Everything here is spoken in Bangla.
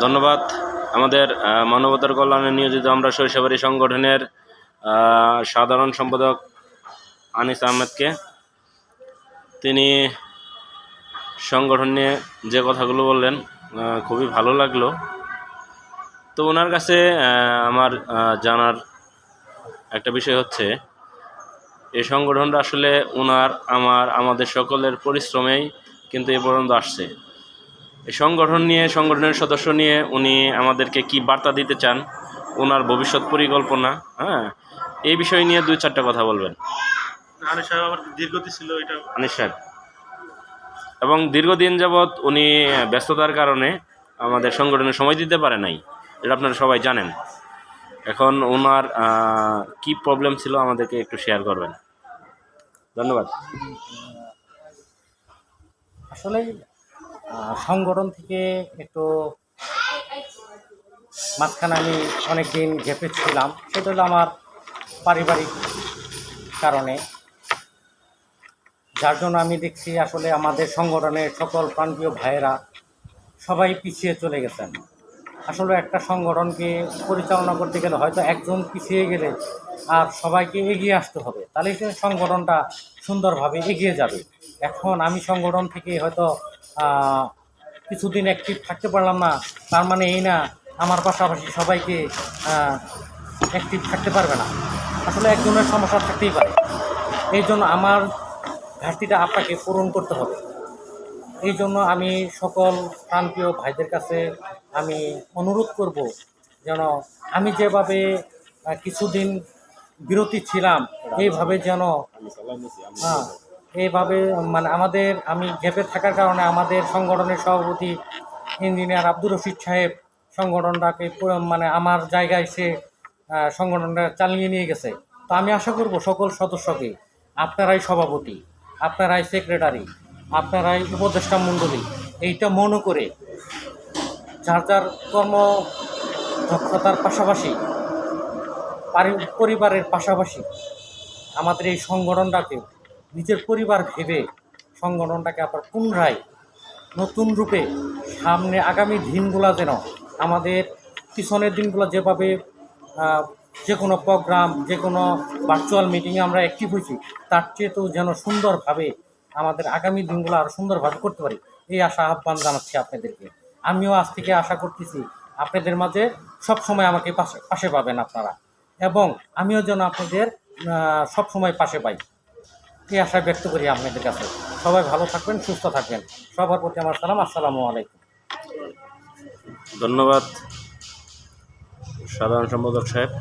ধন্যবাদ আমাদের মানবতার কল্যাণে নিয়োজিত আমরা সরিষাবাড়ি সংগঠনের সাধারণ সম্পাদক আনিস আহমেদকে। তিনি সংগঠন নিয়ে যে কথাগুলো বললেন খুবই ভালো লাগলো। তো ওনার কাছে আমার জানার একটা বিষয় হচ্ছে, এই সংগঠনটা আসলে আমাদের সকলের পরিশ্রমেই কিন্তু এ পর্যন্ত আসছে। এই সংগঠনের সদস্য নিয়ে উনি আমাদেরকে কি বার্তা দিতে চান, ওনার ভবিষ্যৎ পরিকল্পনা, এই বিষয় নিয়ে 2-4টা কথা বলবেন। আনিস সাহেব আমার দীর্ঘদিন ছিল এটা। আনিস সাহেব, এবং দীর্ঘদিন যাবৎ উনি ব্যস্ততার কারণে আমাদের সংগঠনে সময় দিতে পারে নাই, এটা আপনারা সবাই জানেন। এখন ওনার কি প্রবলেম ছিল আমাদেরকে একটু শেয়ার করবেন। ধন্যবাদ। আসলে সংগঠন থেকে একটু মাঝখানে আমি অনেকদিন গ্যাপে ছিলাম, সেটা হলো আমার পারিবারিক কারণে, যার জন্য আমি দেখছি আসলে আমাদের সংগঠনের সকল প্রান্তীয় ভাইয়েরা সবাই পিছিয়ে চলে গেছেন। আসলে একটা সংগঠনকে পরিচালনা করতে গেলে হয়তো একজন পিছিয়ে গেলে আর সবাইকে এগিয়ে আসতে হবে, তাহলে সে সংগঠনটা সুন্দরভাবে এগিয়ে যাবে। এখন আমি সংগঠন থেকে হয়তো কিছুদিন অ্যাক্টিভ থাকতে পারলাম না, তার মানে এই না আমার পাশাপাশি সবাইকে অ্যাক্টিভ থাকতে পারবে না। আসলে একজনের সমস্যা থাকতেই পারে, এই জন্য আমার ঘাটতিটা আপনাকে পূরণ করতে হবে। এই জন্য আমি সকল প্রান্তীয় ভাইদের কাছে আমি অনুরোধ করব, যেন আমি যেভাবে কিছুদিন বিরতি ছিলাম এইভাবে যেন এইভাবে মানে আমি গ্যাপে থাকার কারণে আমাদের সংগঠনের সভাপতি ইঞ্জিনিয়ার আব্দুর রশিদ সাহেব সংগঠনটাকে আমার জায়গায় সে সংগঠনটা চালিয়ে নিয়ে গেছে। তো আমি আশা করব সকল সদস্যকে, আপনারাই সভাপতি, আপনারাই সেক্রেটারি, আপনারাই উপদেষ্টা মণ্ডলী, এইটা মনে করে যার যার কর্মদক্ষতার পাশাপাশি পরিবারের পাশাপাশি আমাদের এই সংগঠনটাকে নিজের পরিবার ভেবে সংগঠনটাকে আবার পুনরায় নতুন রূপে সামনে আগামী দিনগুলো যেন আমাদের পিছনের দিনগুলো যেভাবে যে কোনো প্রোগ্রাম, যে কোনো ভার্চুয়াল মিটিংয়ে আমরা অ্যাক্টিভ হয়েছি, তার চেয়েতেও যেন সুন্দরভাবে আমাদের আগামী দিনগুলো আরও সুন্দরভাবে করতে পারি, এই আশা আহ্বান জানাচ্ছি আপনাদেরকে। আমিও আজ থেকে আশা করতেছি আপনাদের মাঝে সবসময় আমাকে পাশে পাবেন আপনারা, এবং আমিও যেন আপনাদের সবসময় পাশে পাই, এই আশা ব্যক্ত করি আপনাদের কাছে। সবাই ভালো থাকবেন, সুস্থ থাকবেন। সবার প্রতি আমার সালাম। আসসালামু আলাইকুম। ধন্যবাদ সাধারণ সম্পাদক সাহেব।